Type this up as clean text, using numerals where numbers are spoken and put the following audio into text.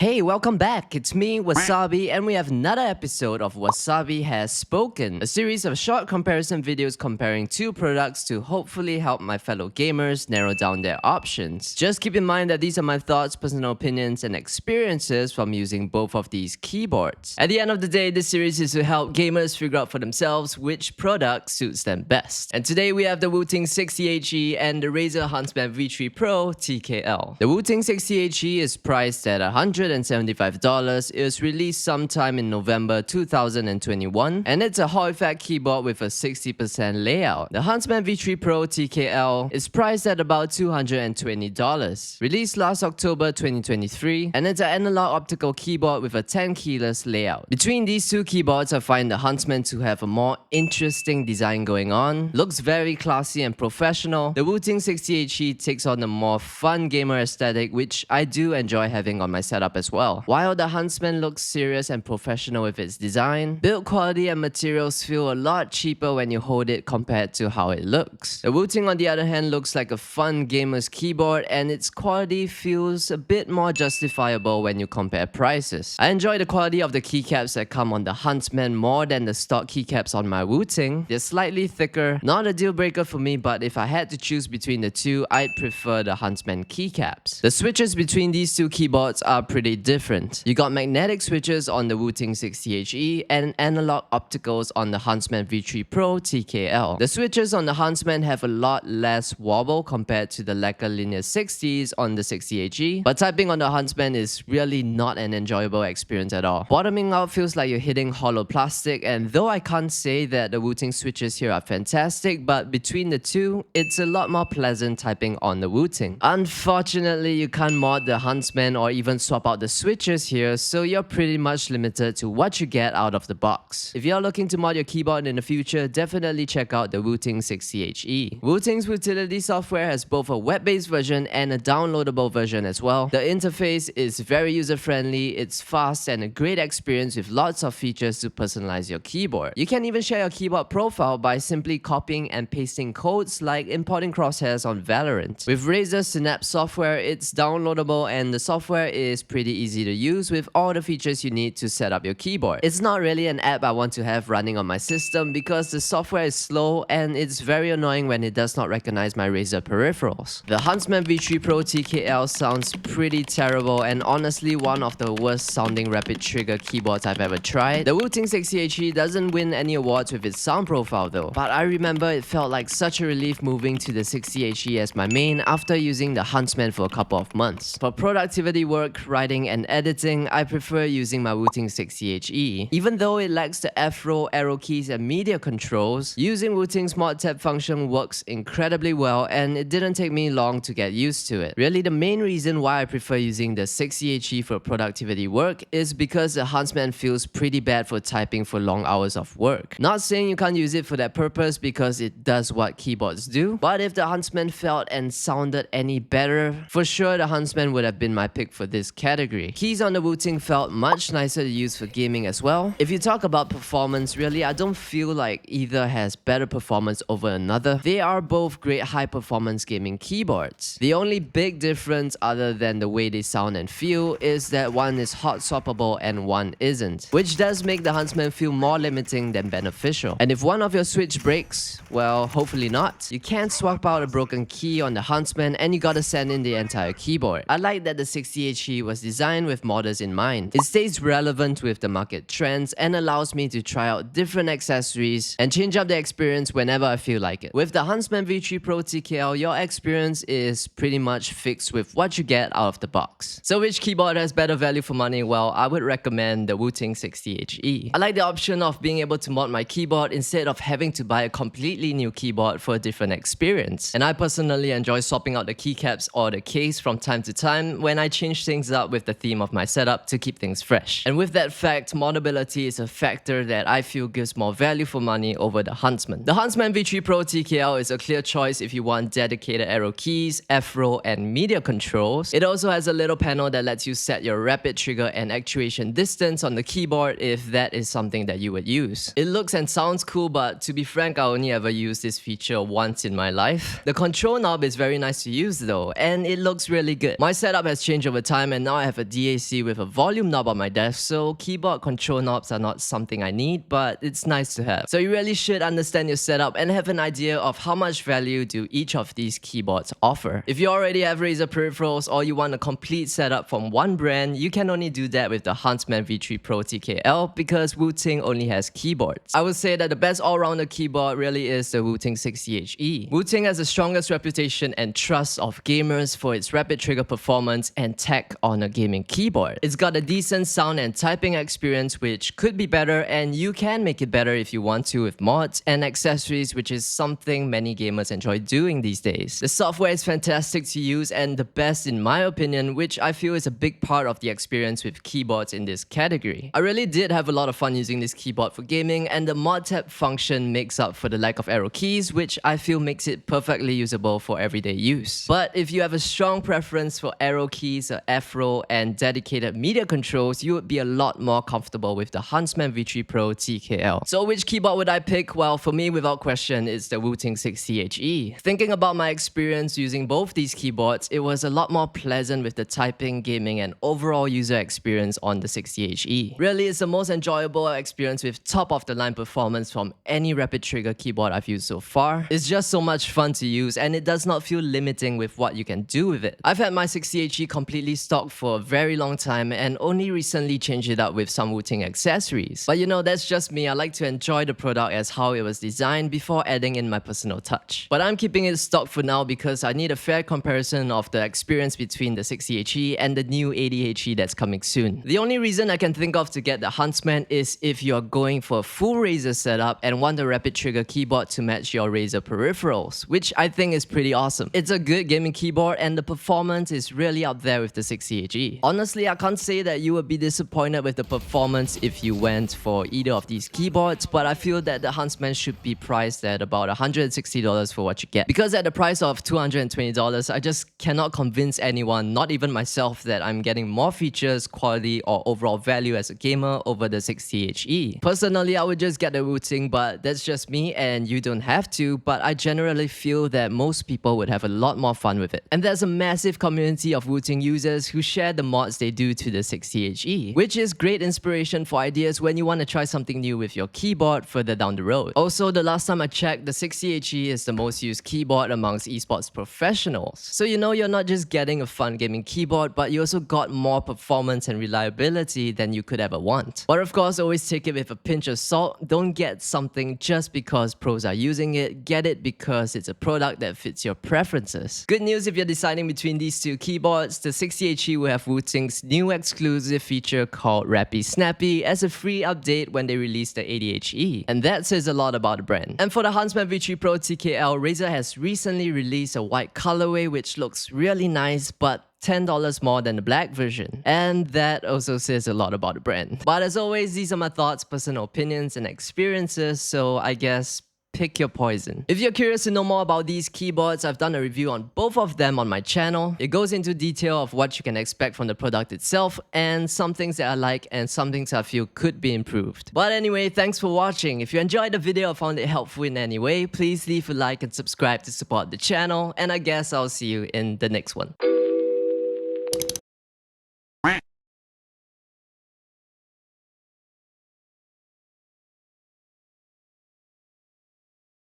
Hey, welcome back. It's me, Wasabi, and we have another episode of Wasabi Has Spoken, a series of short comparison videos comparing two products to hopefully help my fellow gamers narrow down their options. Just keep in mind that these are my thoughts, personal opinions, and experiences from using both of these keyboards. At the end of the day, this series is to help gamers figure out for themselves which product suits them best. And today we have the Wooting 60HE and the Razer Huntsman V3 Pro TKL. The Wooting 60HE is priced at $175. It was released sometime in November 2021, and it's a Hall effect keyboard with a 60% layout. The Huntsman V3 Pro TKL is priced at about $220. Released last October 2023, and it's an analog optical keyboard with a 10 keyless layout. Between these two keyboards, I find the Huntsman to have a more interesting design going on. Looks very classy and professional. The Wooting 60HE takes on a more fun gamer aesthetic, which I do enjoy having on my setup as well. While the Huntsman looks serious and professional with its design, build quality and materials feel a lot cheaper when you hold it compared to how it looks. The Wooting, on the other hand, looks like a fun gamer's keyboard, and its quality feels a bit more justifiable when you compare prices. I enjoy the quality of the keycaps that come on the Huntsman more than the stock keycaps on my Wooting. They're slightly thicker, not a deal breaker for me, but if I had to choose between the two, I'd prefer the Huntsman keycaps. The switches between these two keyboards are pretty different. You got magnetic switches on the Wooting 60HE and analog opticals on the Huntsman V3 Pro TKL. The switches on the Huntsman have a lot less wobble compared to the lacquer linear 60s on the 60HE, but typing on the Huntsman is really not an enjoyable experience at all. Bottoming out feels like you're hitting hollow plastic, and though I can't say that the Wooting switches here are fantastic, but between the two, it's a lot more pleasant typing on the Wooting. Unfortunately, you can't mod the Huntsman or even swap out the switches here, so you're pretty much limited to what you get out of the box. If you're looking to mod your keyboard in the future, definitely check out the Wooting 60HE. Wooting's utility software has both a web-based version and a downloadable version as well. The interface is very user-friendly, it's fast and a great experience with lots of features to personalize your keyboard. You can even share your keyboard profile by simply copying and pasting codes like importing crosshairs on Valorant. With Razer Synapse software, it's downloadable and the software is pretty easy to use with all the features you need to set up your keyboard. It's not really an app I want to have running on my system because the software is slow and it's very annoying when it does not recognize my Razer peripherals. The Huntsman V3 Pro TKL sounds pretty terrible and honestly one of the worst sounding rapid trigger keyboards I've ever tried. The Wooting 60HE doesn't win any awards with its sound profile though, but I remember it felt like such a relief moving to the 60HE as my main after using the Huntsman for a couple of months. For productivity work, writing and editing, I prefer using my Wooting 60HE. Even though it lacks the F-roll, arrow keys and media controls, using Wooting's mod tab function works incredibly well and it didn't take me long to get used to it. Really, the main reason why I prefer using the 60HE for productivity work is because the Huntsman feels pretty bad for typing for long hours of work. Not saying you can't use it for that purpose because it does what keyboards do, but if the Huntsman felt and sounded any better, for sure the Huntsman would have been my pick for this category. Keys on the Wooting felt much nicer to use for gaming as well. If you talk about performance, really I don't feel like either has better performance over another. They are both great high performance gaming keyboards. The only big difference other than the way they sound and feel is that one is hot swappable and one isn't, which does make the Huntsman feel more limiting than beneficial. And if one of your switch breaks, well, hopefully not, you can't swap out a broken key on the Huntsman and you gotta send in the entire keyboard. I like that the 60HE was designed with modders in mind. It stays relevant with the market trends and allows me to try out different accessories and change up the experience whenever I feel like it. With the Huntsman V3 Pro TKL, your experience is pretty much fixed with what you get out of the box. So which keyboard has better value for money? Well, I would recommend the Wooting 60HE. I like the option of being able to mod my keyboard instead of having to buy a completely new keyboard for a different experience. And I personally enjoy swapping out the keycaps or the case from time to time when I change things up with the theme of my setup to keep things fresh. And with that fact, moddability is a factor that I feel gives more value for money over the Huntsman. The Huntsman V3 Pro TKL is a clear choice if you want dedicated arrow keys, F-roll and media controls. It also has a little panel that lets you set your rapid trigger and actuation distance on the keyboard if that is something that you would use. It looks and sounds cool, but to be frank, I only ever used this feature once in my life. The control knob is very nice to use though, and it looks really good. My setup has changed over time and now I have have a DAC with a volume knob on my desk, so keyboard control knobs are not something I need, but it's nice to have. So you really should understand your setup and have an idea of how much value do each of these keyboards offer. If you already have Razer peripherals or you want a complete setup from one brand, you can only do that with the Huntsman V3 Pro TKL because Wooting only has keyboards. I would say that the best all-rounder keyboard really is the Wooting 60HE. Wooting has the strongest reputation and trust of gamers for its rapid trigger performance and tech on a gaming keyboard. It's got a decent sound and typing experience which could be better, and you can make it better if you want to with mods and accessories, which is something many gamers enjoy doing these days. The software is fantastic to use and the best in my opinion, which I feel is a big part of the experience with keyboards in this category. I really did have a lot of fun using this keyboard for gaming, and the mod tab function makes up for the lack of arrow keys, which I feel makes it perfectly usable for everyday use. But if you have a strong preference for arrow keys, a F-roll, and dedicated media controls, you would be a lot more comfortable with the Huntsman V3 Pro TKL. So which keyboard would I pick? Well, for me, without question, it's the Wooting 60HE. Thinking about my experience using both these keyboards, it was a lot more pleasant with the typing, gaming, and overall user experience on the 60HE. Really, it's the most enjoyable experience with top-of-the-line performance from any rapid trigger keyboard I've used so far. It's just so much fun to use, and it does not feel limiting with what you can do with it. I've had my 60HE completely stocked for a very long time and only recently changed it up with some Wooting accessories. But you know, that's just me. I like to enjoy the product as how it was designed before adding in my personal touch. But I'm keeping it stocked for now because I need a fair comparison of the experience between the 60HE and the new 80HE that's coming soon. The only reason I can think of to get the Huntsman is if you're going for a full Razer setup and want a rapid trigger keyboard to match your Razer peripherals, which I think is pretty awesome. It's a good gaming keyboard and the performance is really up there with the 60HE. Honestly, I can't say that you would be disappointed with the performance if you went for either of these keyboards, but I feel that the Huntsman should be priced at about $160 for what you get. Because at the price of $220, I just cannot convince anyone, not even myself, that I'm getting more features, quality, or overall value as a gamer over the 60HE. Personally, I would just get the Wooting, but that's just me and you don't have to, but I generally feel that most people would have a lot more fun with it. And there's a massive community of Wooting users who share the mods they do to the 60HE, which is great inspiration for ideas when you want to try something new with your keyboard further down the road. Also, the last time I checked, the 60HE is the most used keyboard amongst esports professionals. So you know you're not just getting a fun gaming keyboard, but you also got more performance and reliability than you could ever want. But of course, always take it with a pinch of salt. Don't get something just because pros are using it. Get it because it's a product that fits your preferences. Good news if you're deciding between these two keyboards, the 60HE will have Wooting's new exclusive feature called Rappy Snappy as a free update when they release the 80HE. And that says a lot about the brand. And for the Huntsman V3 Pro TKL, Razer has recently released a white colorway which looks really nice, but $10 more than the black version. And that also says a lot about the brand. But as always, these are my thoughts, personal opinions, and experiences, so I guess pick your poison. If you're curious to know more about these keyboards, I've done a review on both of them on my channel. It goes into detail of what you can expect from the product itself and some things that I like and some things I feel could be improved. But anyway, thanks for watching. If you enjoyed the video or found it helpful in any way, please leave a like and subscribe to support the channel, and I guess I'll see you in the next one.